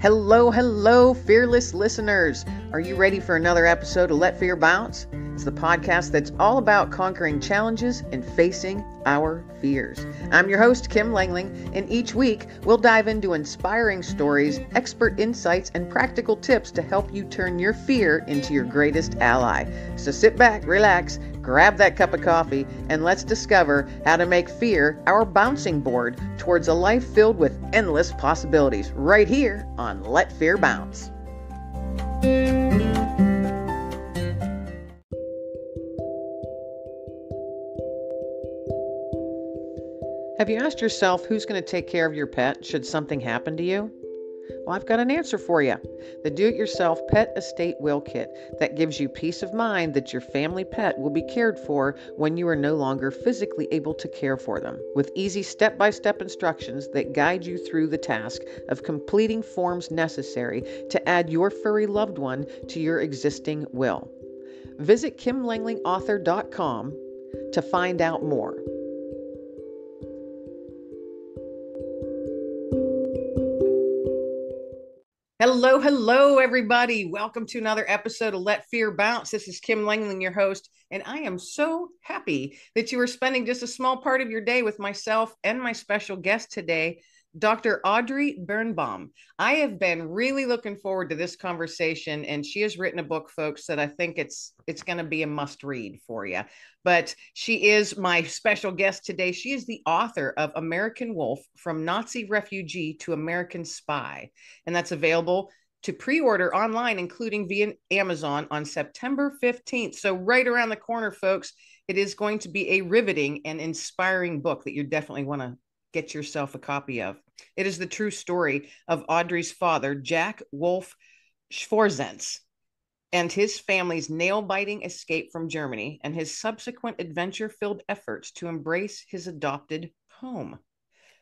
Hello, hello, fearless listeners. Are you ready for another episode of Let Fear Bounce? It's the podcast that's all about conquering challenges and facing our fears. I'm your host, Kim Langling, and each week we'll dive into inspiring stories, expert insights, and practical tips to help you turn your fear into your greatest ally. So sit back, relax, grab that cup of coffee, and let's discover how to make fear our bouncing board towards a life filled with endless possibilities right here on Let Fear Bounce. Have you asked yourself who's going to take care of your pet should something happen to you? Well, I've got an answer for you. The Do-It-Yourself Pet Estate Will Kit that gives you peace of mind that your family pet will be cared for when you are no longer physically able to care for them, with easy step-by-step instructions that guide you through the task of completing forms necessary to add your furry loved one to your existing will. Visit KimLanglingAuthor.com to find out more. Hello, everybody. Welcome to another episode of Let Fear Bounce. This is Kim Langling, your host, and I am so happy that you are spending just a small part of your day with myself and my special guest today, Dr. Audrey Birnbaum. I have been really looking forward to this conversation, and she has written a book, folks, that I think it's going to be a must read for you. But she is my special guest today. She is the author of American Wolf, From Nazi Refugee to American Spy, and that's available to pre-order online, including via Amazon on September 15th. So right around the corner, folks, it is going to be a riveting and inspiring book that you definitely want to get yourself a copy of. It is the true story of Audrey's father, Jack Wolf Schwersenz, and his family's nail-biting escape from Germany and his subsequent adventure-filled efforts to embrace his adopted home.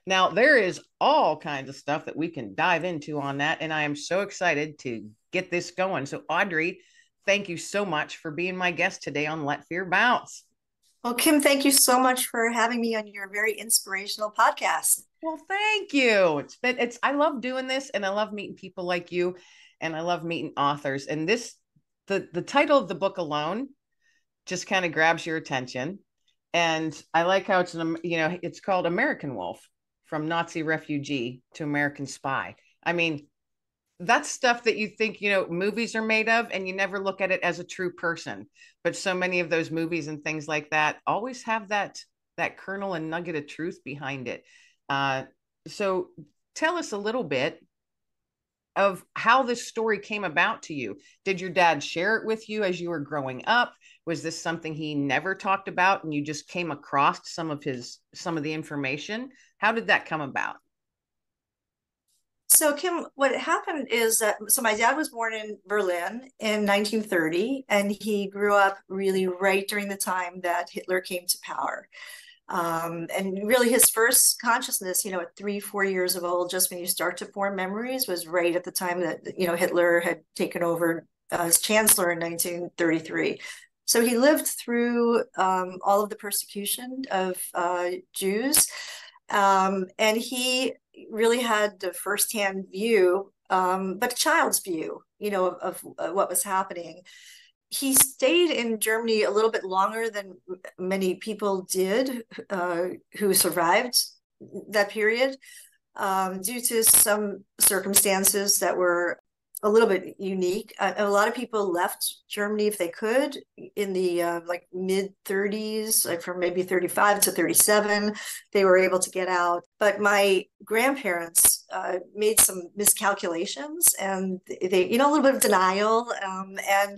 Now, there is all kinds of stuff that we can dive into on that, and I am so excited to get this going. So, Audrey, thank you so much for being my guest today on Let Fear Bounce. Well, Kim, thank you so much for having me on your very inspirational podcast. Well, thank you. I love doing this, and I love meeting people like you, and I love meeting authors. And the title of the book alone just kind of grabs your attention. And I like how it's called American Wolf, From Nazi Refugee to American Spy. I mean, that's stuff that you think, movies are made of, and you never look at it as a true person. But so many of those movies and things like that always have that kernel and nugget of truth behind it. So tell us a little bit of how this story came about to you. Did your dad share it with you as you were growing up? Was this something he never talked about and you just came across some of the information? How did that come about? So, Kim, what happened is that my dad was born in Berlin in 1930, and he grew up really right during the time that Hitler came to power. And really his first consciousness, at 3-4 years of old, just when you start to form memories, was right at the time that, Hitler had taken over as chancellor in 1933. So he lived through all of the persecution of Jews. And he really had the firsthand view, but a child's view, of what was happening. He stayed in Germany a little bit longer than many people did who survived that period due to some circumstances that were a little bit unique. A lot of people left Germany if they could in the mid 30s, like from maybe 35 to 37, they were able to get out. But my grandparents made some miscalculations, and they, a little bit of denial, and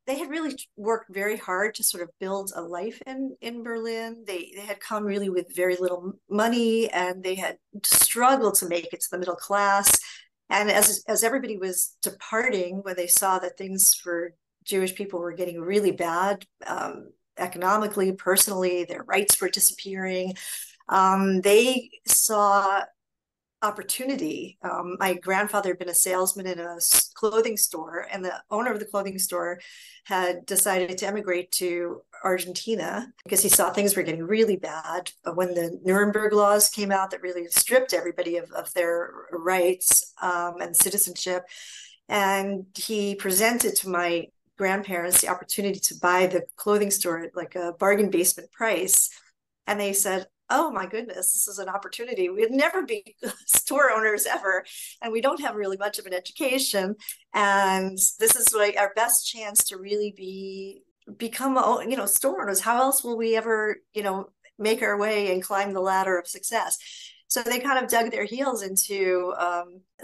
they had really worked very hard to sort of build a life in Berlin. They had come really with very little money, and they had struggled to make it to the middle class. And as everybody was departing, when they saw that things for Jewish people were getting really bad, economically, personally, their rights were disappearing, they saw opportunity. My grandfather had been a salesman in a clothing store, and the owner of the clothing store had decided to emigrate to Argentina because he saw things were getting really bad when the Nuremberg laws came out that really stripped everybody of their rights and citizenship. And he presented to my grandparents the opportunity to buy the clothing store at like a bargain basement price. And they said, oh my goodness, this is an opportunity. We'd never be store owners ever. And we don't have really much of an education. And this is like our best chance to really become, store owners. How else will we ever, make our way and climb the ladder of success? So they kind of dug their heels into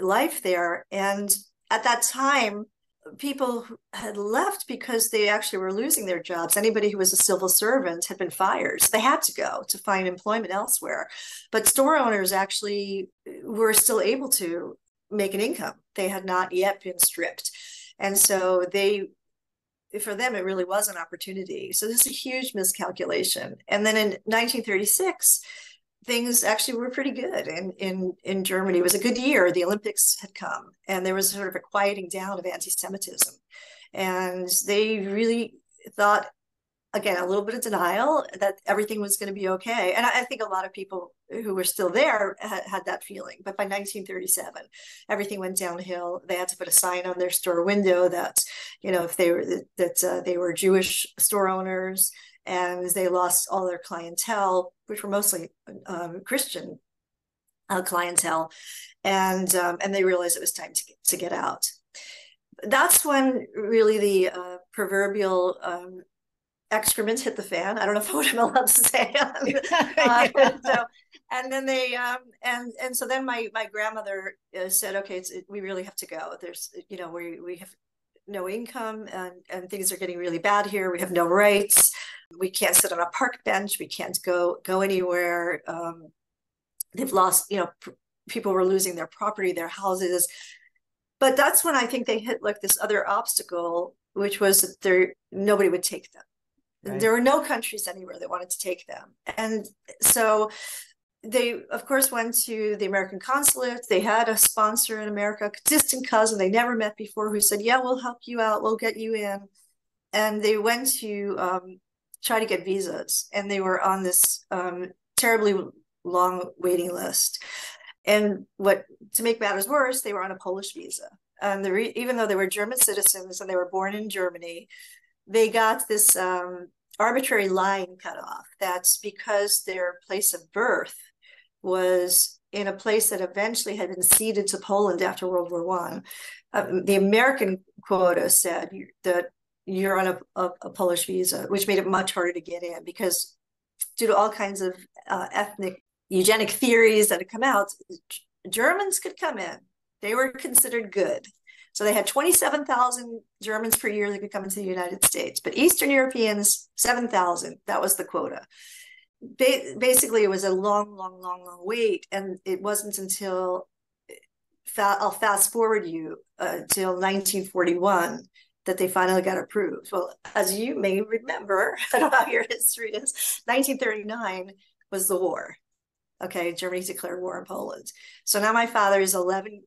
life there. And at that time, people had left because they actually were losing their jobs. Anybody who was a civil servant had been fired. So they had to go to find employment elsewhere. But store owners actually were still able to make an income. They had not yet been stripped. And so for them, it really was an opportunity. So this is a huge miscalculation. And then in 1936, things actually were pretty good in Germany. It was a good year. The Olympics had come, and there was sort of a quieting down of anti-Semitism. And they really thought, again, a little bit of denial that everything was going to be okay. And I think a lot of people who were still there had that feeling. But by 1937, everything went downhill. They had to put a sign on their store window that, if they were Jewish store owners, and they lost all their clientele, which were mostly Christian clientele, and they realized it was time to get out. That's when really the proverbial excrement hit the fan. I don't know what I'm allowed to say. And then they and so then my grandmother said, okay, we really have to go. There's we have no income, and things are getting really bad here. We have no rights. We can't sit on a park bench. We can't go anywhere. They've lost, people were losing their property, their houses. But that's when I think they hit like this other obstacle, which was that nobody would take them. Right. There were no countries anywhere that wanted to take them. And so they, of course, went to the American consulate. They had a sponsor in America, a distant cousin they never met before, who said, yeah, we'll help you out. We'll get you in. And they went to try to get visas. And they were on this terribly long waiting list. And to make matters worse, they were on a Polish visa. And even though they were German citizens and they were born in Germany, they got this arbitrary line cut off. That's because their place of birth was in a place that eventually had been ceded to Poland after World War I. The American quota said that you're on a Polish visa, which made it much harder to get in, because due to all kinds of ethnic eugenic theories that had come out, Germans could come in. They were considered good. So they had 27,000 Germans per year that could come into the United States, but Eastern Europeans, 7,000. That was the quota. Basically, it was a long wait. And it wasn't until, I'll fast forward you, till 1941 that they finally got approved. Well, as you may remember, I don't know how your history is, 1939 was the war. Okay, Germany declared war on Poland. So now my father is 11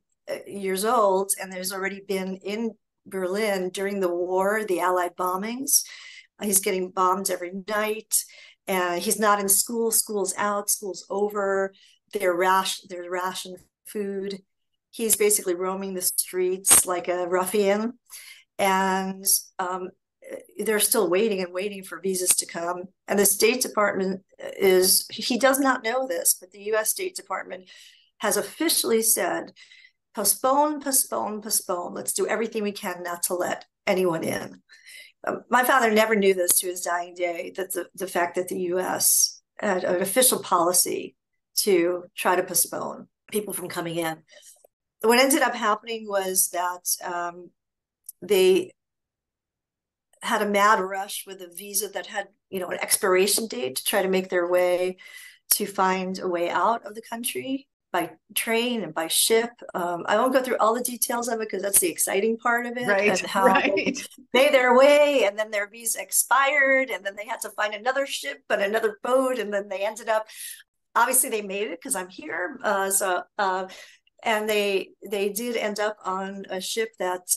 years old, and there's already been in Berlin during the war, the Allied bombings. He's getting bombed every night. He's not in school. School's out. School's over. There's ration food. He's basically roaming the streets like a ruffian. And they're still waiting for visas to come. And the State Department he does not know this, but the US State Department has officially said, postpone. Let's do everything we can not to let anyone in. My father never knew this to his dying day, that the fact that the US had an official policy to try to postpone people from coming in. What ended up happening was that they had a mad rush with a visa that had, an expiration date to try to make their way to find a way out of the country by train and by ship. I won't go through all the details of it because that's the exciting part of it. Right, and how they made their way, and then their visa expired, and then they had to find another ship and another boat, and then they ended up obviously they made it because I'm here. And they did end up on a ship that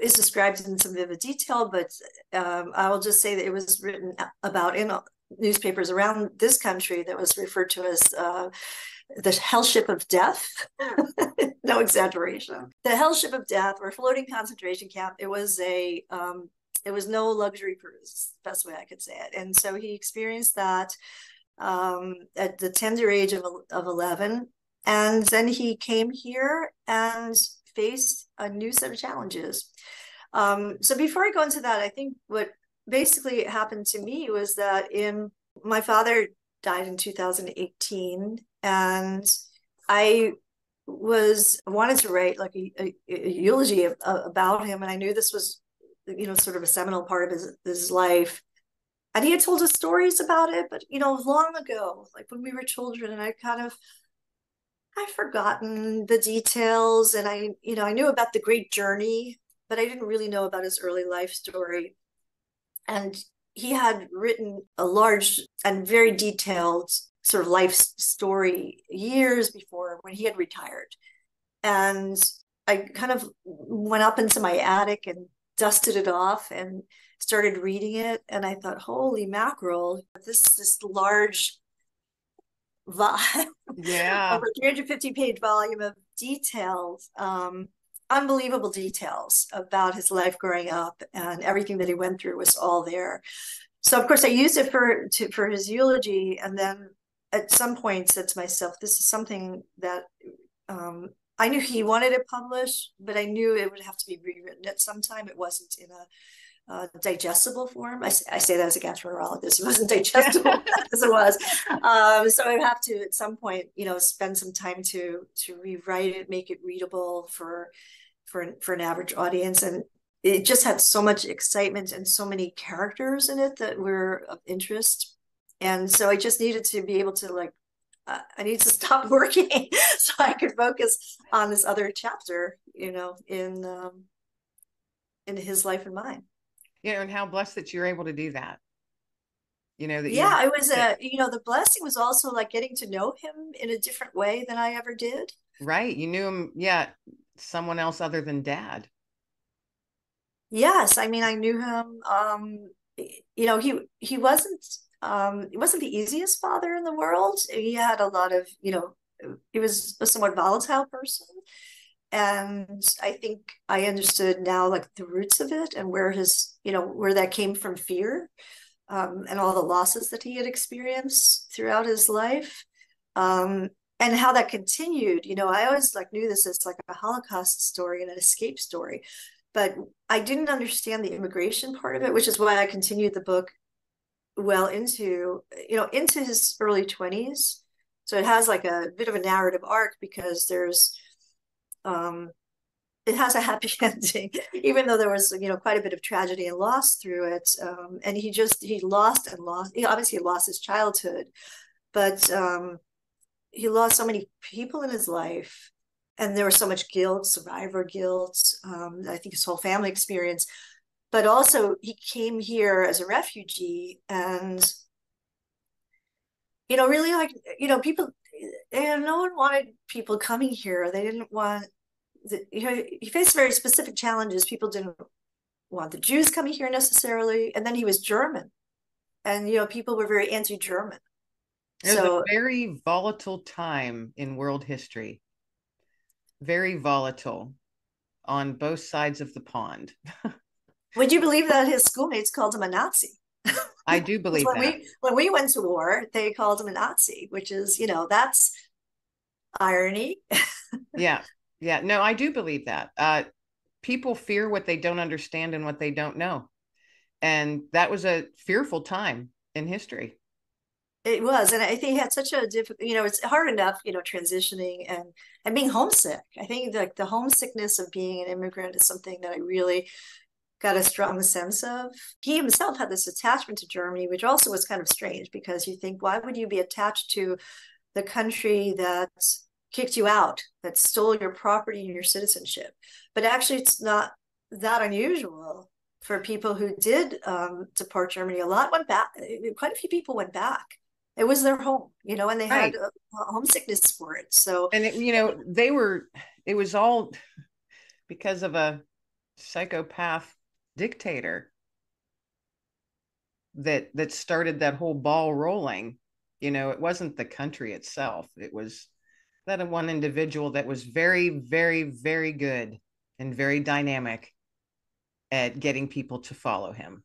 is described in some vivid detail, but I will just say that it was written about in newspapers around this country that was referred to as the hell ship of death. No exaggeration. The hell ship of death, or floating concentration camp. It was no luxury cruise. Best way I could say it. And so he experienced that at the tender age of 11. And then he came here and faced a new set of challenges. So before I go into that, I think what basically happened to me was that my father died in 2018, and I wanted to write like a eulogy about him, and I knew this was, sort of a seminal part of his life. And he had told us stories about it, but long ago, like when we were children, and I've forgotten the details, and I knew about the great journey, but I didn't really know about his early life story. And he had written a large and very detailed sort of life story years before, when he had retired. And I kind of went up into my attic and dusted it off and started reading it. And I thought, holy mackerel, this large Yeah. over 350-page volume of details, unbelievable details about his life growing up, and everything that he went through was all there. So of course I used it for his eulogy, and then at some point said to myself, this is something that I knew he wanted it published, but I knew it would have to be rewritten at some time. It wasn't in a digestible form. I say that as a gastroenterologist. It wasn't digestible as it was. So I have to at some point, spend some time to rewrite it, make it readable for an average audience. And it just had so much excitement and so many characters in it that were of interest. And so I just needed to be able to I need to stop working so I could focus on this other chapter, in his life and mine. And how blessed that you're able to do that. I was, the blessing was also like getting to know him in a different way than I ever did. Right. You knew him. Yeah. Someone else other than dad. Yes. I mean, I knew him. He wasn't the easiest father in the world. He had a lot of, he was a somewhat volatile person. And I think I understood now, like the roots of it, and where where that came from, fear, and all the losses that he had experienced throughout his life, and how that continued. I always knew this as like a Holocaust story and an escape story, but I didn't understand the immigration part of it, which is why I continued the book well into his early 20s. So it has like a bit of a narrative arc, because it has a happy ending, even though there was quite a bit of tragedy and loss through it. And he lost and lost. He obviously lost his childhood, but he lost so many people in his life, and there was so much guilt, survivor guilt. I think his whole family experience, but also he came here as a refugee, and really people. No one wanted people coming here. They didn't want. He faced very specific challenges. People didn't want the Jews coming here necessarily, and then he was German, and people were very anti-German. It was a very volatile time in world history. Very volatile on both sides of the pond. Would you believe that his schoolmates called him a Nazi? I do believe that. When we went to war, they called him a Nazi, which is, that's irony. Yeah. Yeah. No, I do believe that. People fear what they don't understand and what they don't know. And that was a fearful time in history. It was. And I think he had such a difficult, it's hard enough, transitioning and being homesick. I think the homesickness of being an immigrant is something that I really got a strong sense of. He himself had this attachment to Germany, which also was kind of strange, because you think, why would you be attached to the country that kicked you out, that stole your property and your citizenship? But actually, it's not that unusual for people who did depart Germany. A lot went back. Quite a few people went back. It was their home, and they had Right. homesickness for it. So And it was all because of a psychopath dictator that started that whole ball rolling. It wasn't the country itself. It was that one individual that was very, very, very good and very dynamic at getting people to follow him.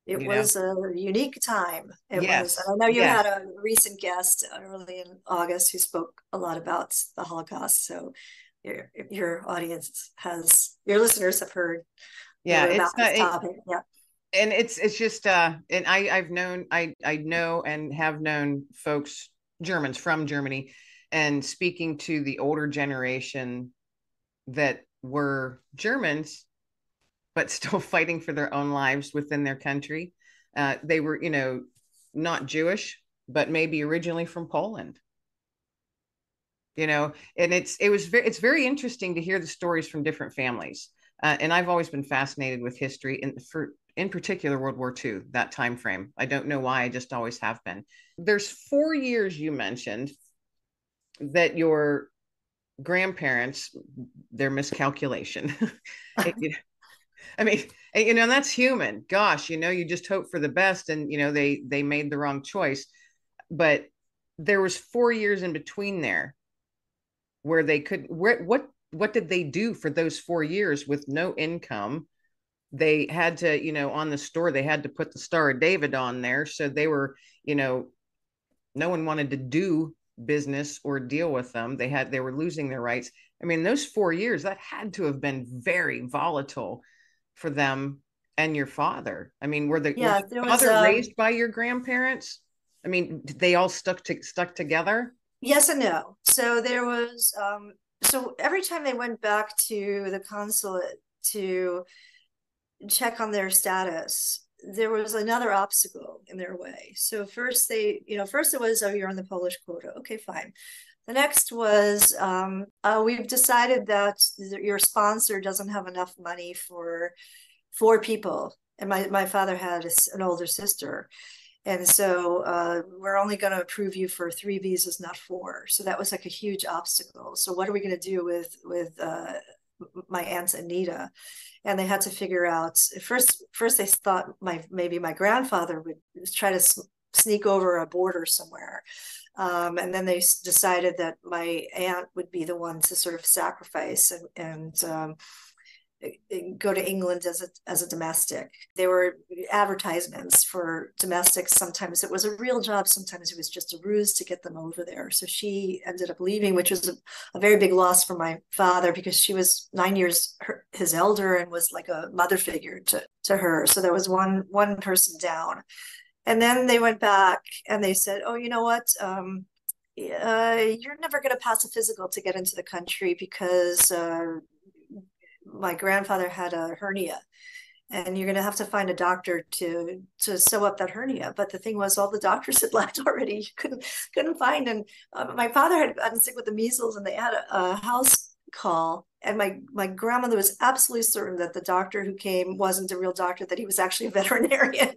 it You know, was a unique time. It was. And yes, I know you yes, had a recent guest early in August who spoke a lot about the Holocaust. So your audience your listeners have heard yeah. about It's this not, topic. Yeah. and it's just and I know and have known folks, Germans from Germany, and speaking to the older generation that were Germans but still fighting for their own lives within their country. They were, not Jewish, but maybe originally from Poland. And it's very interesting to hear the stories from different families. And I've always been fascinated with history, and in particular World War II, that time frame. I don't know why, I just always have been. There's 4 years you mentioned that your grandparents, their miscalculation. it, I mean, that's human. Gosh, you just hope for the best, and they made the wrong choice. But there was 4 years in between there where they could. What did they do for those 4 years with no income? They had to, on the store, they had to put the Star of David on there, so they were, no one wanted to do business or deal with them. They were losing their rights. I mean, those 4 years, that had to have been very volatile for them and your father. I mean, was Yeah, there your was father raised by your grandparents? I mean, did they all stuck together? yes and no. So there was so every time they went back to the consulate to check on their status, there was another obstacle in their way. So first it was, oh, you're on the Polish quota. Okay, fine. The next was, we've decided that your sponsor doesn't have enough money for 4 people. And my father had an older sister. And so we're only going to approve you for 3 visas, not 4. So that was like a huge obstacle. So what are we going to do with my aunt Anita? And they had to figure out first they thought maybe my grandfather would try to sneak over a border somewhere, and then they decided that my aunt would be the one to sort of sacrifice and go to England as a domestic. There were advertisements for domestics. Sometimes it was a real job, sometimes it was just a ruse to get them over there. So she ended up leaving, which was a very big loss for my father because she was 9 years his elder and was like a mother figure to her. So there was one person down. And then they went back and they said, oh, you know what? You're never going to pass a physical to get into the country because my grandfather had a hernia and you're going to have to find a doctor to sew up that hernia. But the thing was, all the doctors had left already. You couldn't find. And my father had gotten sick with the measles, and they had a house call. And my grandmother was absolutely certain that the doctor who came wasn't a real doctor, that he was actually a veterinarian.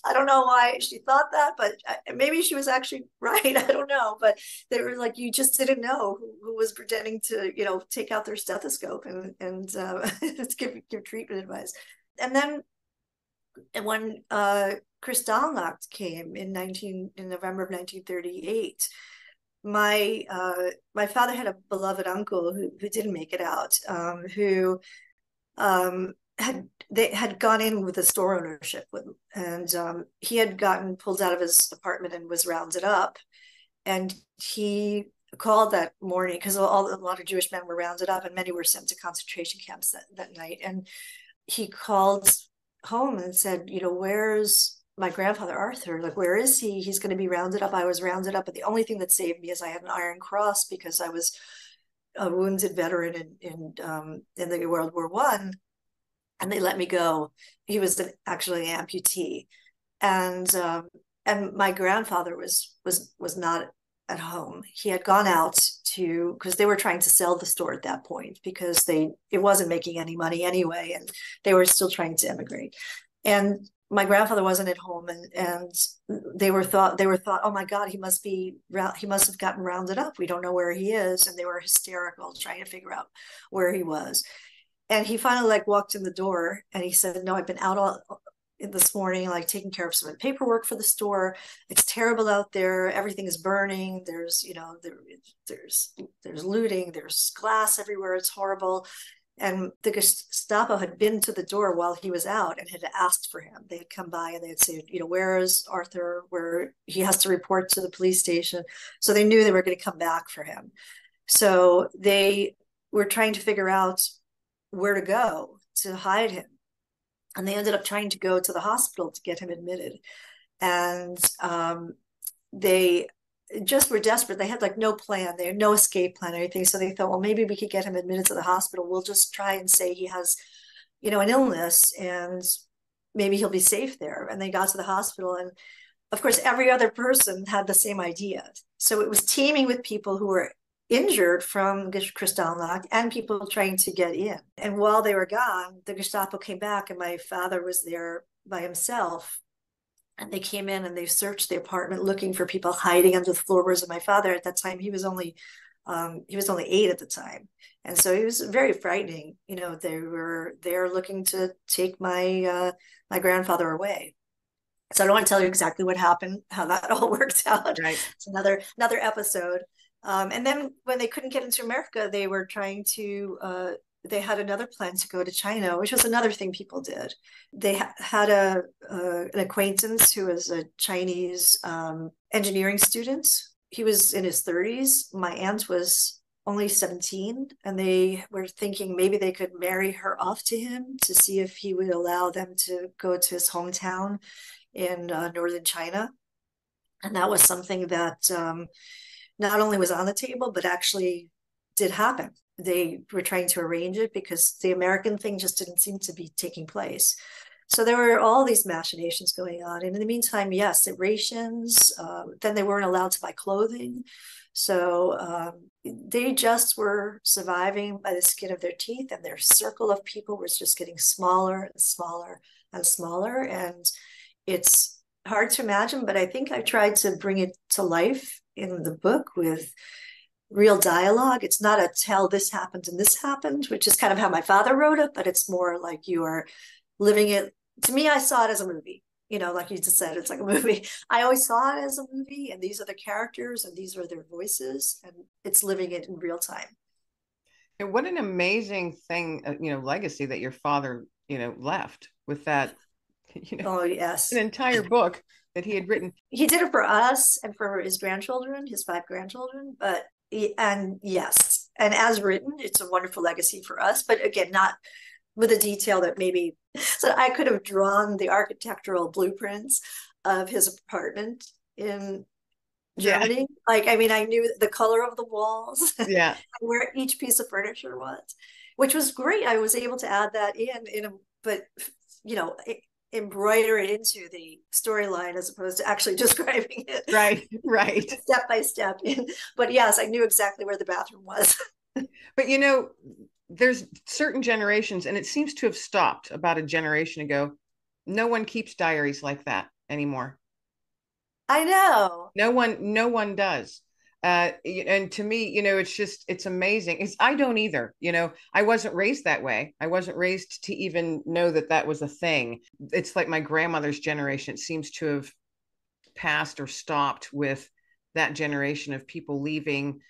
I don't know why she thought that, but maybe she was actually right. I don't know. But they were like, you just didn't know who was pretending to, take out their stethoscope and give treatment advice. And then when Kristallnacht came in November of 1938, my father had a beloved uncle who didn't make it out, who had gone in with a store ownership with him, and he had gotten pulled out of his apartment and was rounded up, and he called that morning because a lot of Jewish men were rounded up and many were sent to concentration camps that night. And he called home and said, where's my grandfather Arthur? Like, where is he? He's going to be rounded up. I was rounded up, but the only thing that saved me is I had an Iron Cross because I was a wounded veteran in the World War I, and they let me go. He was actually an amputee, and my grandfather was not at home. He had gone out because they were trying to sell the store at that point because it wasn't making any money anyway, and they were still trying to emigrate. And my grandfather wasn't at home, and they were thought, oh my God, he must have gotten rounded up. We don't know where he is. And they were hysterical trying to figure out where he was. And he finally like walked in the door and he said, no, I've been out all in this morning, like taking care of some paperwork for the store. It's terrible out there. Everything is burning. There's, there's looting, there's glass everywhere. It's horrible. And the Gestapo had been to the door while he was out and had asked for him. They had come by and they had said, where is Arthur? Where he has to report to the police station. So they knew they were going to come back for him. So they were trying to figure out where to go to hide him. And they ended up trying to go to the hospital to get him admitted. And they just were desperate. They had like no plan. They had no escape plan or anything. So they thought, well, maybe we could get him admitted to the hospital. We'll just try and say he has, an illness and maybe he'll be safe there. And they got to the hospital. And of course, every other person had the same idea. So it was teeming with people who were injured from Kristallnacht and people trying to get in. And while they were gone, the Gestapo came back and my father was there by himself. And they came in and they searched the apartment looking for people hiding under the floorboards of my father. At that time, he was only 8 at the time. And so it was very frightening. They were there looking to take my grandfather away. So I don't want to tell you exactly what happened, how that all worked out. Right. It's another episode. And then when they couldn't get into America, they were trying to, they had another plan to go to China, which was another thing people did. They had an acquaintance who was a Chinese engineering student. He was in his 30s. My aunt was only 17, and they were thinking maybe they could marry her off to him to see if he would allow them to go to his hometown in northern China. And that was something that not only was on the table, but actually did happen. They were trying to arrange it because the American thing just didn't seem to be taking place. So there were all these machinations going on. And in the meantime, yes, the rations, then they weren't allowed to buy clothing. So they just were surviving by the skin of their teeth, and their circle of people was just getting smaller and smaller and smaller. And it's hard to imagine, but I think I tried to bring it to life in the book with real dialogue. It's not a tell this happened and this happened, which is kind of how my father wrote it, but it's more like you are living it. To me, I saw it as a movie, like you just said, it's like a movie. I always saw it as a movie, and these are the characters and these are their voices, and it's living it in real time. And what an amazing thing, legacy that your father, left with that, Oh, yes. an entire book that he had written. He did it for us and for his grandchildren, his 5 grandchildren, and yes, and as written, it's a wonderful legacy for us, but again, not with a detail that maybe, so I could have drawn the architectural blueprints of his apartment in Germany. Yeah. I knew the color of the walls, yeah, where each piece of furniture was, which was great. I was able to add that but embroider it into the storyline as opposed to actually describing it right step by step. But yes, I knew exactly where the bathroom was. But there's certain generations, and it seems to have stopped about a generation ago. No one keeps diaries like that anymore. I know. No one does. And to me, it's amazing. I don't either. I wasn't raised that way. I wasn't raised to even know that was a thing. It's like my grandmother's generation. It seems to have passed or stopped with that generation of people leaving,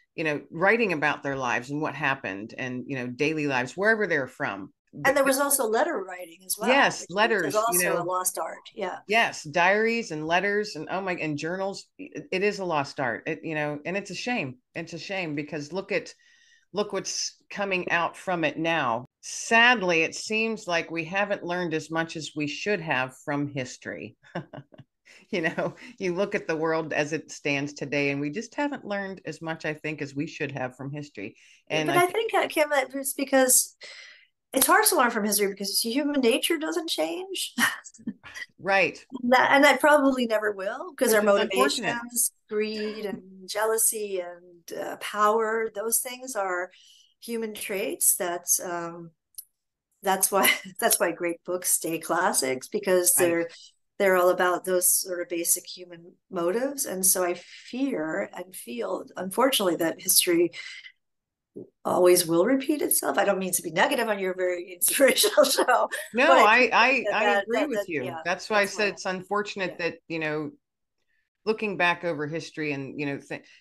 writing about their lives and what happened and, daily lives, wherever they're from. And there was also letter writing as well. Yes, letters. Also a lost art. Yeah. Yes, diaries and letters and and journals. It is a lost art. And it's a shame. It's a shame because look what's coming out from it now. Sadly, it seems like we haven't learned as much as we should have from history. You look at the world as it stands today, and we just haven't learned as much, I think, as we should have from history. And but I think, Kim, it's because it's hard to learn from history because human nature doesn't change. Right. And that probably never will, because our motivations, greed and jealousy and power, those things are human traits that that's why great books stay classics, because Right. they're all about those sort of basic human motives. And so I fear and feel, unfortunately, that history always will repeat itself. I don't mean to be negative on your very inspirational show, but No, I I feel like I I agree with you. yeah, That's why I that's said my, it's unfortunate yeah. that, looking back over history and,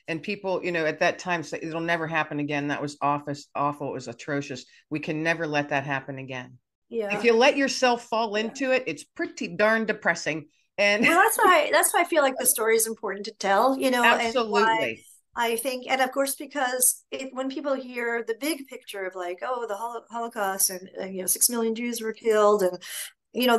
and people, at that time say it'll never happen again. That was awful. It was atrocious. We can never let that happen again. If Yeah. you let yourself fall Yeah. into it, it's pretty darn depressing. And Well, that's why I feel like the story is important to tell, and why absolutely. I think, and of course, because when people hear the big picture of like, oh, the Holocaust, and 6 million Jews were killed, and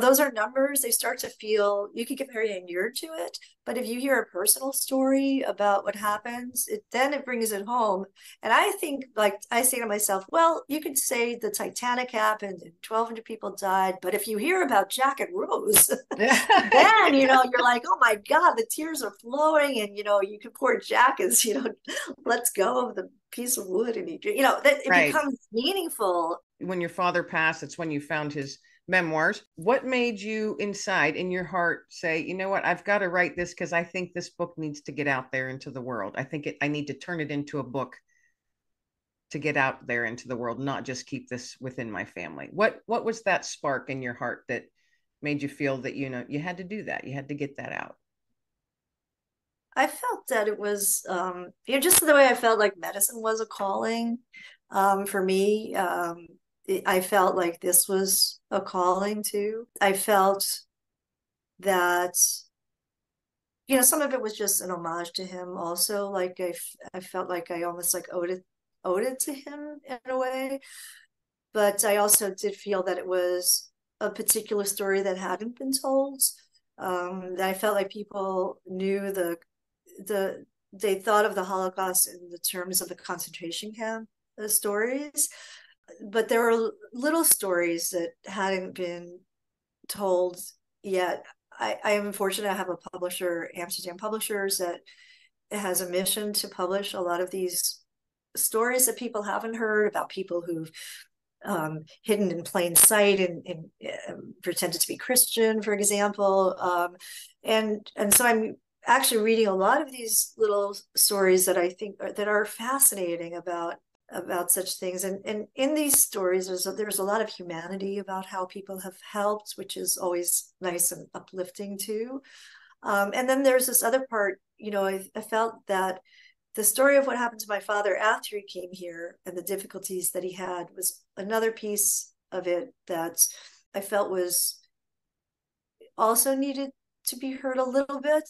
those are numbers, they start to feel, you can get very inured to it. But if you hear a personal story about what happens, then it brings it home. And I think, like, I say to myself, well, you could say the Titanic happened and 1,200 people died, but if you hear about Jack and Rose, then you're like, oh my God, the tears are flowing, and you can poor Jack is lets go of the piece of wood, and that it Right. becomes meaningful. When your father passed, it's when you found his memoirs. What made you inside in your heart say, you know what, I've got to write this because I think this book needs to get out there into the world. I need to turn it into a book to get out there into the world, not just keep this within my family. What was that spark in your heart that made you feel that you had to do that, you had to get that out? I felt that it was, just the way I felt like medicine was a calling, for me. I felt like this was a calling too. I felt that, some of it was just an homage to him also. Like I felt like I almost like owed it to him in a way. But I also did feel that it was a particular story that hadn't been told. That I felt like people knew they thought of the Holocaust in the terms of the concentration camp stories, but there were little stories that hadn't been told yet. I am fortunate to have a publisher, Amsterdam Publishers, that has a mission to publish a lot of these stories that people haven't heard about people who've hidden in plain sight and pretended to be Christian, for example. And so I'm actually reading a lot of these little stories that I think that are fascinating about such things. And in these stories, there's a lot of humanity about how people have helped, which is always nice and uplifting too. And then there's this other part, I felt that the story of what happened to my father after he came here and the difficulties that he had was another piece of it that I felt was also needed to be heard a little bit.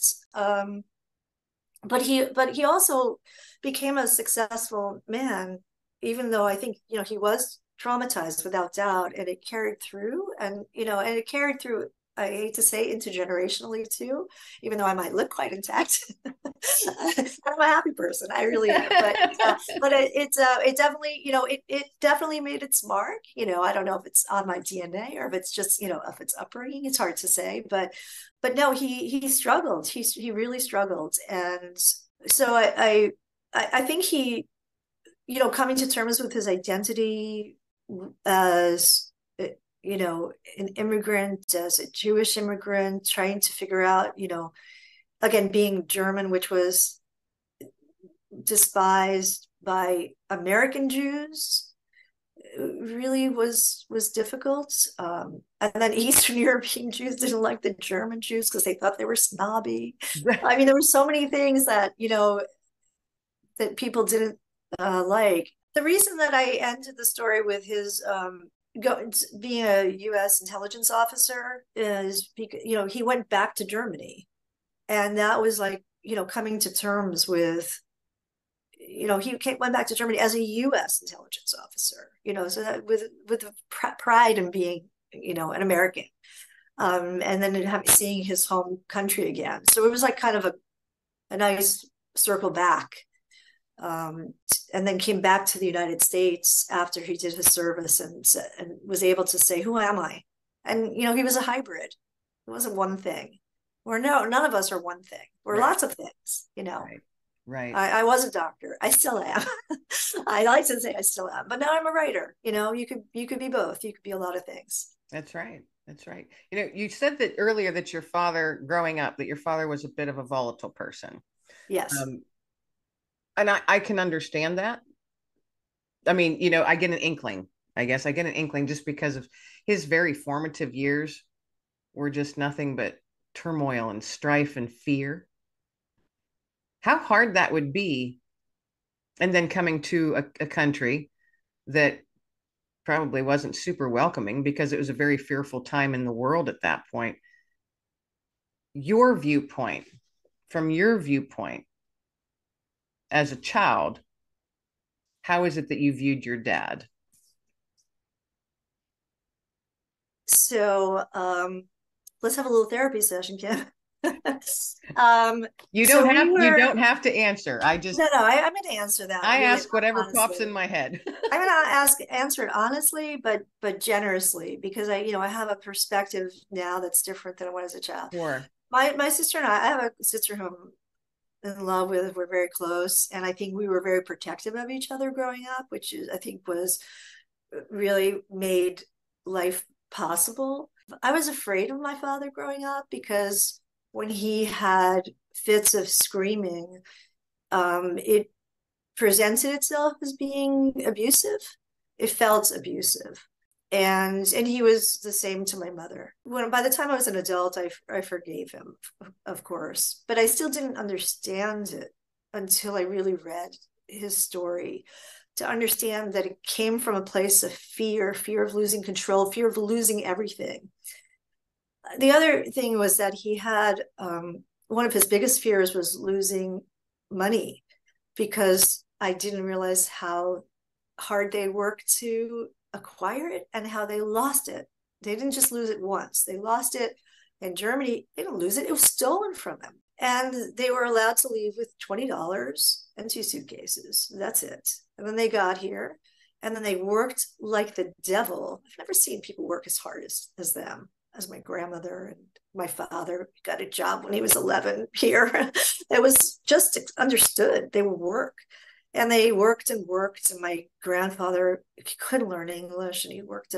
But he also became a successful man, even though I think he was traumatized without doubt, and it carried through, and it carried through. I hate to say intergenerationally too, even though I might look quite intact. I'm a happy person, I really am. But it definitely it definitely made its mark. I don't know if it's on my DNA or if it's just if it's upbringing. It's hard to say, but no, he struggled. He really struggled, and so I think he coming to terms with his identity as an immigrant, as a Jewish immigrant, trying to figure out, again, being German, which was despised by American Jews, really was difficult. And then Eastern European Jews didn't like the German Jews because they thought they were snobby. I mean, there were so many things that that people didn't like. The reason that I ended the story with his being a U.S. intelligence officer is because he went back to Germany, and that was like coming to terms with went back to Germany as a U.S. intelligence officer, so that with pride in being an American, and then seeing his home country again. So it was like kind of a nice circle back. And then came back to the United States after he did his service, and was able to say, "Who am I?" And he was a hybrid. It wasn't one thing. Or no, none of us are one thing. We're Right. lots of things. Right. Right. I was a doctor. I still am. I like to say I still am, but now I'm a writer. You could be both. You could be a lot of things. That's right. That's right. You said that earlier that your father, growing up, that your father was a bit of a volatile person. Yes. Um, and I can understand that. I mean, I get an inkling. I guess I get an inkling just because of his very formative years were just nothing but turmoil and strife and fear. How hard that would be. And then coming to a country that probably wasn't super welcoming because it was a very fearful time in the world at that point. Your viewpoint, from your viewpoint as a child, how is it that you viewed your dad? So let's have a little therapy session, Kim. You so don't we have you were don't have to answer. I'm going to answer that I really ask whatever pops in honestly. my head. I'm going to answer it honestly, but generously, because I have a perspective now that's different than it was as a child. Sure. My sister and I have a sister who I'm in love with. We're very close, and I think we were very protective of each other growing up, which I think was really made life possible. I was afraid of my father growing up because when he had fits of screaming, it presented itself as being abusive. It felt abusive. And he was the same to my mother. By the time I was an adult, I forgave him, of course, but I still didn't understand it until I really read his story, to understand that it came from a place of fear of losing control, fear of losing everything. The other thing was that he had one of his biggest fears was losing money, because I didn't realize how hard they worked to acquire it and how they lost it. They didn't just lose it once, they lost it in Germany. They didn't lose it, it was stolen from them. And they were allowed to leave with $20 and 2 suitcases. That's it. And then they got here, and then they worked like the devil. I've never seen people work as hard as them, as my grandmother and my father got a job when he was 11 here. It was just understood. They would work. And they worked and worked. And my grandfather, he couldn't learn English, and he worked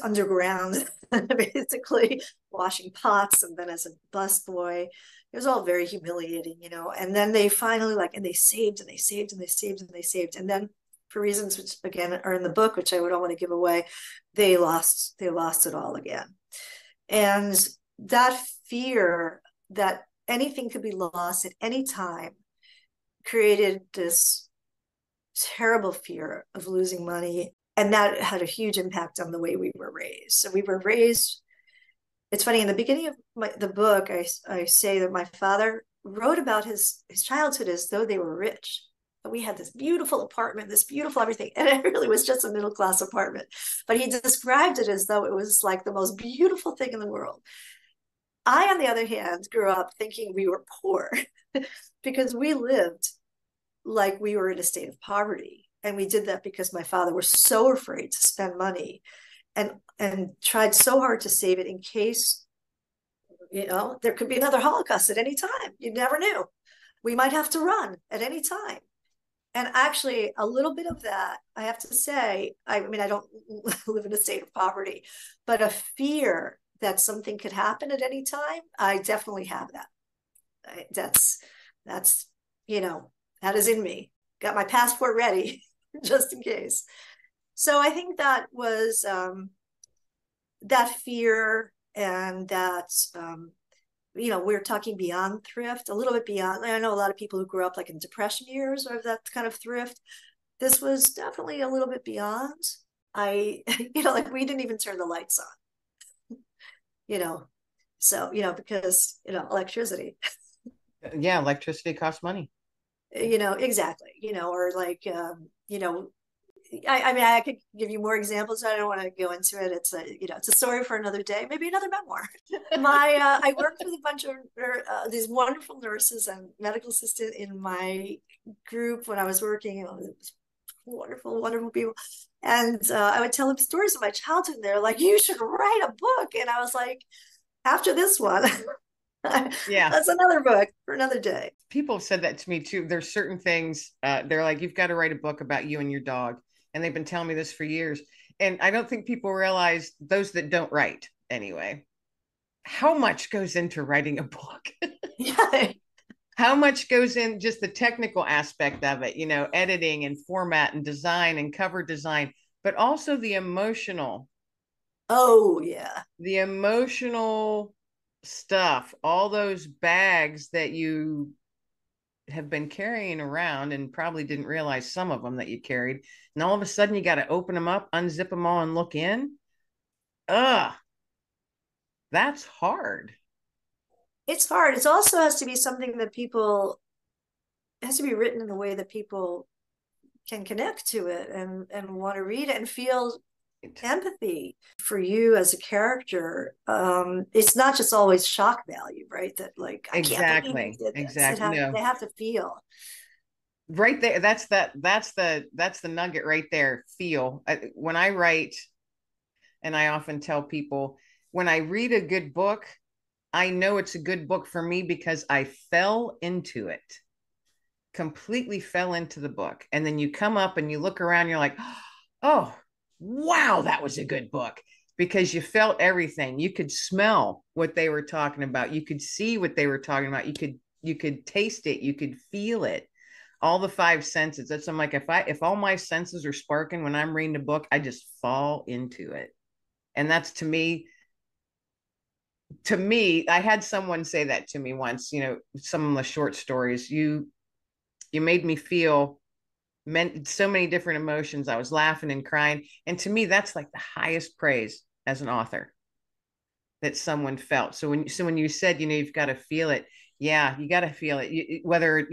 underground, basically washing pots, and then as a busboy. It was all very humiliating, And then they finally and they saved and they saved and they saved and they saved. And then, for reasons which again are in the book, which I don't want to give away, they lost it all again. And that fear that anything could be lost at any time created this terrible fear of losing money. And that had a huge impact on the way we were raised. So we were raised, it's funny, in the beginning of the book, I say that my father wrote about his childhood as though they were rich. We had this beautiful apartment, this beautiful everything. And it really was just a middle-class apartment. But he described it as though it was like the most beautiful thing in the world. I, on the other hand, grew up thinking we were poor because we lived like we were in a state of poverty. And we did that because my father was so afraid to spend money, and tried so hard to save it in case, there could be another Holocaust at any time. You never knew. We might have to run at any time. And actually, a little bit of that, I have to say, I mean, I don't live in a state of poverty, but a fear that something could happen at any time, I definitely have that. That's, that is in me. Got my passport ready just in case. So I think that was that fear, and that, we're talking beyond thrift, a little bit beyond. I know a lot of people who grew up in Depression years or that kind of thrift. This was definitely a little bit beyond. We didn't even turn the lights on, so, because, electricity. Yeah, electricity costs money. Exactly, or I mean, I could give you more examples. I don't want to go into it. It's a story for another day, maybe another memoir. I worked with a bunch of these wonderful nurses and medical assistant in my group when I was working. It was wonderful, wonderful people. And I would tell them stories of my childhood. And they're like, "You should write a book." And I was like, after this one, Yeah. That's another book for another day. People have said that to me too. There's certain things, they're like, you've got to write a book about you and your dog. And they've been telling me this for years. And I don't think people realize, those that don't write anyway, how much goes into writing a book. Yeah. How much goes in just the technical aspect of it, editing and format and design and cover design, but also Oh, yeah. the emotional stuff, all those bags that you have been carrying around and probably didn't realize some of them that you carried. And all of a sudden you got to open them up, unzip them all and look in. Ugh, that's hard. It's hard. It also has to be something that people, it has to be written in a way that people can connect to it and want to read it and feel empathy for you as a character. It's not just always shock value, right? That like, I can't believe you did this. Exactly. No. They have to feel. Right there. That's the nugget right there. Feel. When I write, and I often tell people, when I read a good book, I know it's a good book for me because I fell into it, completely fell into the book. And then you come up and you look around, you're like, oh, wow, that was a good book, because you felt everything. You could smell what they were talking about. You could see what they were talking about. You could taste it. You could feel it. All the five senses. That's, I'm like, if all my senses are sparking when I'm reading a book, I just fall into it. And that's to me, I had someone say that to me once, some of the short stories, you made me feel meant so many different emotions. I was laughing and crying. And to me, that's like the highest praise as an author, that someone felt. So when you said, you've got to feel it. Yeah, you got to feel it. Whether,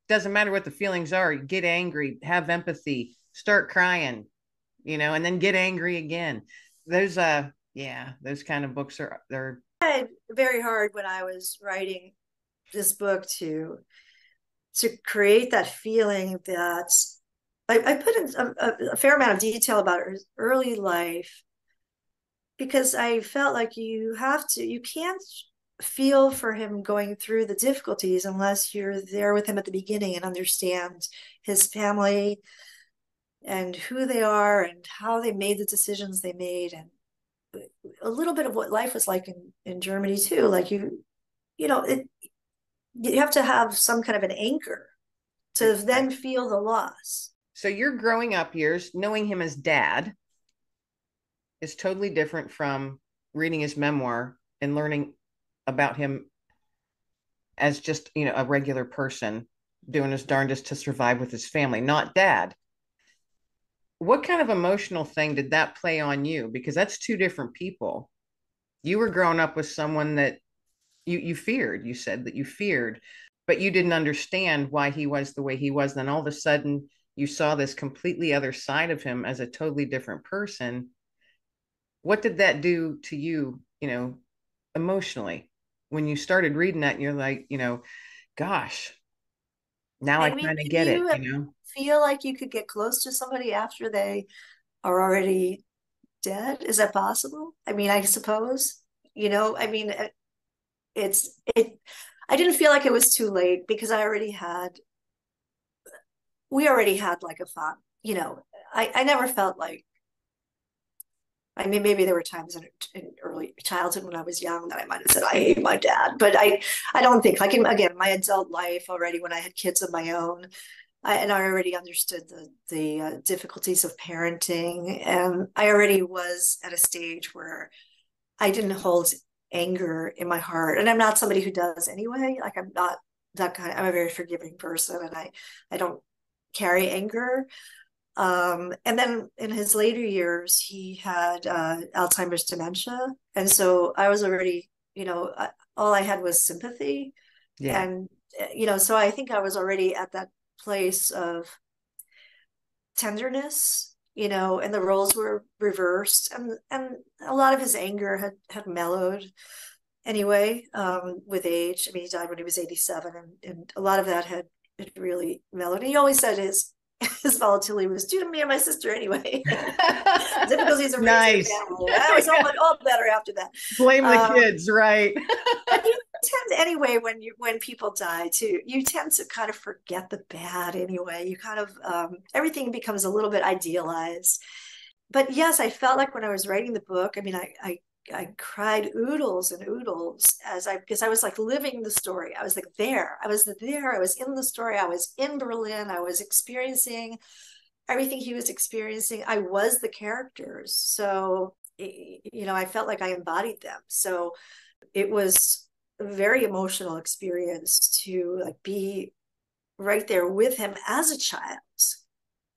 doesn't matter what the feelings are, get angry, have empathy, start crying, and then get angry again. Those, those kind of books they're very hard when I was writing this book to create that feeling that I put in a fair amount of detail about her early life, because I felt like you can't feel for him going through the difficulties unless you're there with him at the beginning and understand his family and who they are and how they made the decisions they made, and a little bit of what life was like in Germany too. Like you have to have some kind of an anchor to then feel the loss. So your growing up years, knowing him as dad, is totally different from reading his memoir and learning about him as just, a regular person doing his darndest to survive with his family, not dad. What kind of emotional thing did that play on you? Because that's two different people. You were growing up with someone that you feared. You said that you feared, but you didn't understand why he was the way he was. Then all of a sudden you saw this completely other side of him as a totally different person. What did that do to you, emotionally, when you started reading that and you're like, gosh, now I kind of get it, feel like you could get close to somebody after they are already dead? Is that possible? I mean, I suppose, I mean, I didn't feel like it was too late, because we already had like a thought, I never felt like, I mean, maybe there were times in early childhood when I was young that I might have said, I hate my dad, but I don't think, like, again, my adult life already, when I had kids of my own, I already understood the difficulties of parenting, and I already was at a stage where I didn't hold anger in my heart, and I'm not somebody who does anyway. Like, I'm not that kind. I'm a very forgiving person, and I don't carry anger. And then in his later years, he had Alzheimer's dementia, and so I was already, all I had was sympathy, and so I think I was already at that place of tenderness, and the roles were reversed, and a lot of his anger had mellowed anyway, with age. I mean, he died when he was 87, and a lot of that had really mellowed. And he always said his volatility was due to me and my sister anyway. Difficulties of raising a family. I was all better after that. Blame the kids, right? But tend anyway, when people die too, you tend to kind of forget the bad anyway. You kind of everything becomes a little bit idealized. But yes, I felt like when I was writing the book, I mean, I cried oodles and oodles because I was like living the story. I was like there. I was there. I was in the story. I was in Berlin. I was experiencing everything he was experiencing. I was the characters. So, I felt like I embodied them. So it was a very emotional experience to like be right there with him as a child,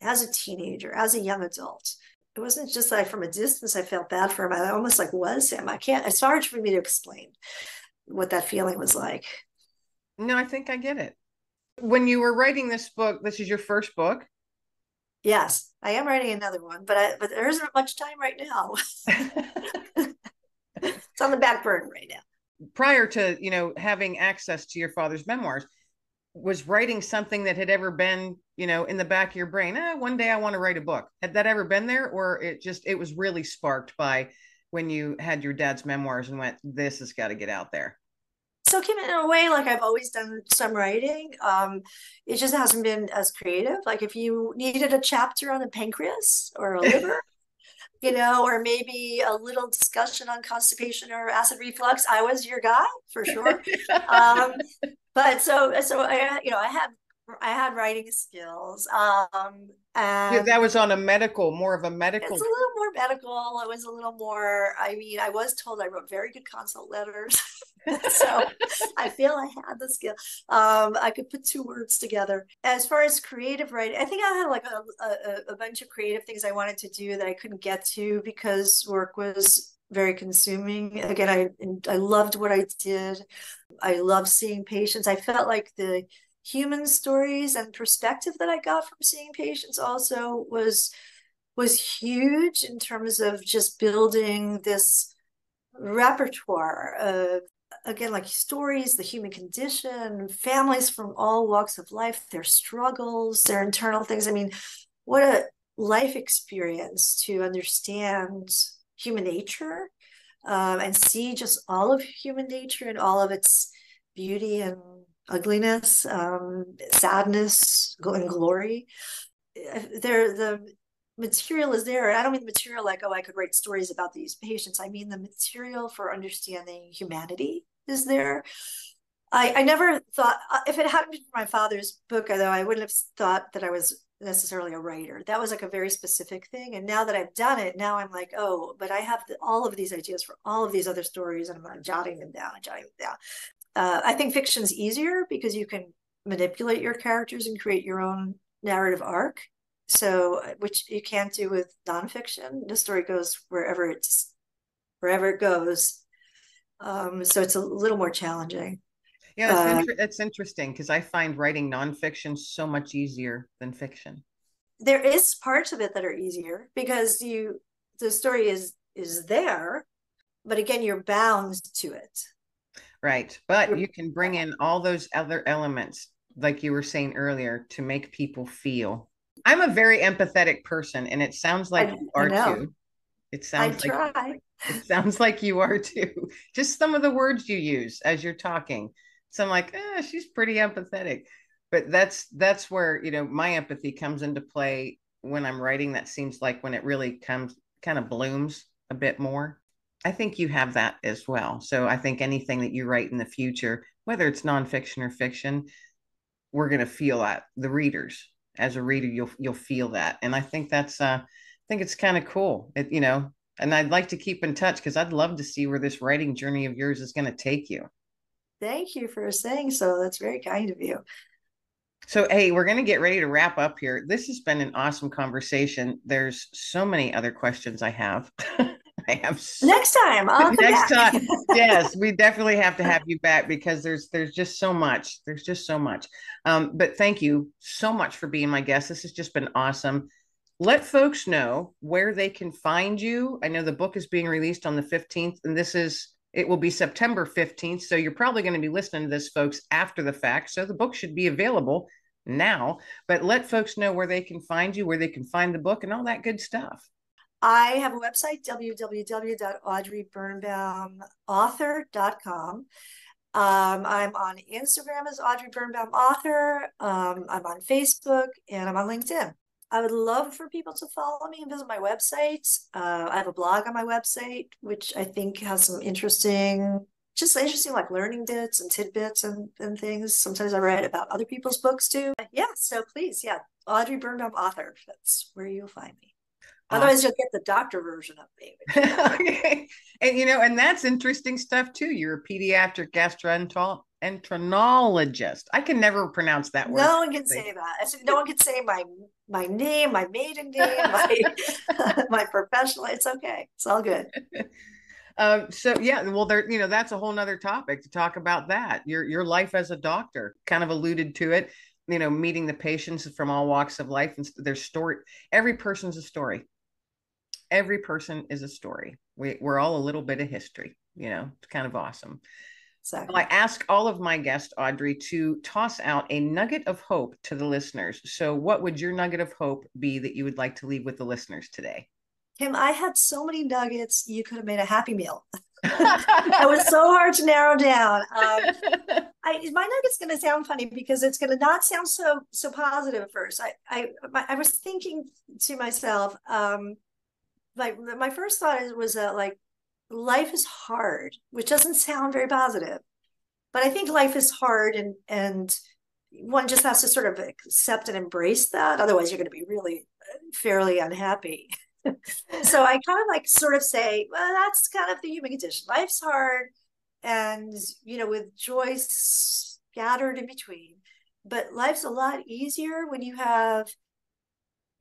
as a teenager, as a young adult. It wasn't just that from a distance I felt bad for him. I almost like was him. I can't, it's hard for me to explain what that feeling was like. No, I think I get it. When you were writing this book, this is your first book? Yes, I am writing another one, but there isn't much time right now. It's on the back burner right now. Prior to, having access to your father's memoirs, was writing something that had ever been, in the back of your brain? One day I want to write a book. Had that ever been there? Or it was really sparked by when you had your dad's memoirs and went, this has got to get out there? So Kim, in a way, like I've always done some writing. It just hasn't been as creative. Like if you needed a chapter on the pancreas or a liver, or maybe a little discussion on constipation or acid reflux, I was your guy for sure. But so I had writing skills. And that was on more of a medical. it's a little more medical. It was a little more, I mean, I was told I wrote very good consult letters. So I feel I had the skill. I could put two words together. As far as creative writing, I think I had like a bunch of creative things I wanted to do that I couldn't get to because work was very consuming. Again, I loved what I did. I love seeing patients. I felt like the human stories and perspective that I got from seeing patients also was huge in terms of just building this repertoire of, again, like stories, the human condition, families from all walks of life, their struggles, their internal things. I mean, what a life experience to understand human nature, and see just all of human nature and all of its beauty and ugliness, sadness, and glory. The material is there. I don't mean the material like, oh, I could write stories about these patients. I mean the material for understanding humanity is there. I never thought, if it hadn't been for my father's book, though, I wouldn't have thought that I was necessarily a writer. That was like a very specific thing. And now that I've done it, now I'm like, oh, but I have all of these ideas for all of these other stories, and I'm jotting them down. I think fiction's easier because you can manipulate your characters and create your own narrative arc. So, which you can't do with nonfiction. The story goes wherever it goes. So it's a little more challenging. Yeah, that's interesting because I find writing nonfiction so much easier than fiction. There is parts of it that are easier because the story is there, but again, you're bound to it. Right. But you can bring in all those other elements, like you were saying earlier, to make people feel. I'm a very empathetic person, and it sounds like you are too. It sounds like you are too. Just some of the words you use as you're talking. So I'm like, she's pretty empathetic. But that's where, my empathy comes into play when I'm writing. That seems like when it really kind of blooms a bit more. I think you have that as well. So I think anything that you write in the future, whether it's nonfiction or fiction, we're going to feel that. The readers, as a reader, you'll feel that. And I think it's kind of cool. And I'd like to keep in touch because I'd love to see where this writing journey of yours is going to take you. Thank you for saying so. That's very kind of you. So, hey, we're going to get ready to wrap up here. This has been an awesome conversation. There's so many other questions I have. Next time. Next time. Yes, we definitely have to have you back because there's just so much. There's just so much. But thank you so much for being my guest. This has just been awesome. Let folks know where they can find you. I know the book is being released on the 15th, and it will be September 15th. So you're probably going to be listening to this, folks, after the fact. So the book should be available now, but let folks know where they can find you, where they can find the book and all that good stuff. I have a website, www.audreybirnbaumauthor.com. I'm on Instagram as Audrey Birnbaum author. I'm on Facebook and I'm on LinkedIn. I would love for people to follow me and visit my website. I have a blog on my website, which I think has some interesting like learning bits and tidbits and things. Sometimes I write about other people's books too. Yeah, so please, yeah, Audrey Birnbaum author. That's where you'll find me. Otherwise, you'll get the doctor version of me. Okay. And and that's interesting stuff too. You're a pediatric gastroenterologist. I can never pronounce that word. No one can say that. No one can say my name, my maiden name, my professional. It's okay. It's all good. So yeah, well, that's a whole nother topic to talk about. That your life as a doctor, kind of alluded to it. Meeting the patients from all walks of life and their story. Every person's a story. Every person is a story. We're all a little bit of history. It's kind of awesome. Exactly. Well, I ask all of my guests, Audrey, to toss out a nugget of hope to the listeners. So what would your nugget of hope be that you would like to leave with the listeners today? Kim, I had so many nuggets, you could have made a Happy Meal. It was so hard to narrow down. My nugget's going to sound funny because it's going to not sound so positive at first. I was thinking to myself, my first thought was that life is hard, which doesn't sound very positive, but I think life is hard, and one just has to sort of accept and embrace that. Otherwise, you're going to be really fairly unhappy. So I kind of sort of say, well, that's kind of the human condition. Life's hard, and with joy scattered in between. But life's a lot easier when you have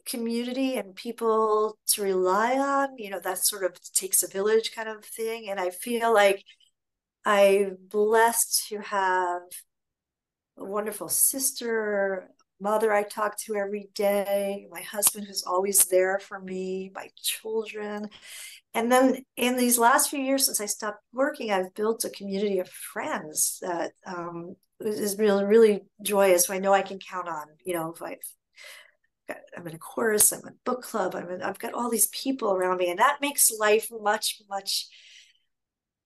community and people to rely on. That sort of takes a village kind of thing. And I feel like I'm blessed to have a wonderful sister, mother I talk to every day, my husband who's always there for me, my children. And then in these last few years since I stopped working, I've built a community of friends that is really, really joyous. I know I can count on, if I'm in a chorus, I'm in a book club, I've got all these people around me, and that makes life much, much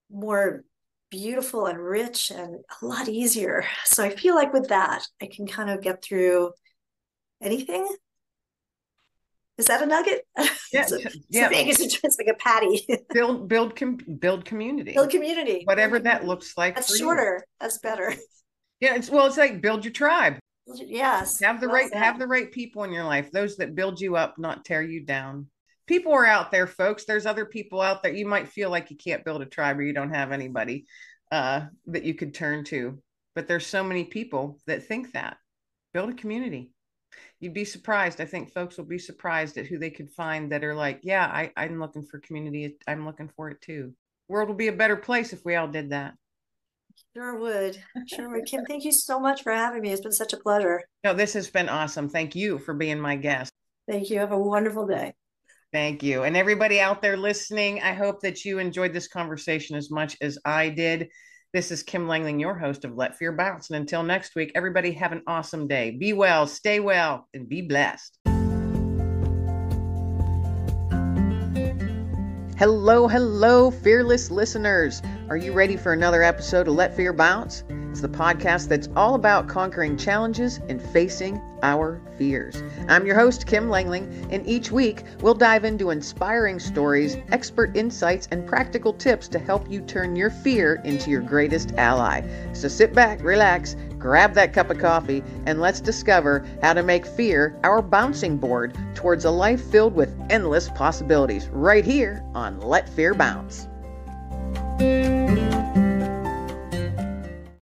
more beautiful and rich and a lot easier. So I feel like with that, I can kind of get through anything. Is that a nugget? Yeah, it's like a patty. build community. Build community. Whatever that looks like. That's shorter. That's better. Yeah, it's like build your tribe. Yes. Have the right people in your life, those that build you up, not tear you down. People are out there, folks. There's other people out there. You might feel like you can't build a tribe or you don't have anybody that you could turn to. But there's so many people that think that. Build a community. You'd be surprised. I think folks will be surprised at who they could find that are like, yeah, I'm looking for community. I'm looking for it too. The world will be a better place if we all did that. Sure would. Kim, thank you so much for having me. It's been such a pleasure. No, this has been awesome. Thank you for being my guest. Thank you. Have a wonderful day. Thank you. And everybody out there listening, I hope that you enjoyed this conversation as much as I did. This is Kim Langling, your host of Let Fear Bounce. And until next week, everybody have an awesome day. Be well, stay well, and be blessed. Hello, fearless listeners. Are you ready for another episode of Let Fear Bounce? It's the podcast that's all about conquering challenges and facing our fears. I'm your host, Kim Langling, and each week we'll dive into inspiring stories, expert insights, and practical tips to help you turn your fear into your greatest ally. So sit back, relax, grab that cup of coffee, and let's discover how to make fear our bouncing board towards a life filled with endless possibilities right here on Let Fear Bounce.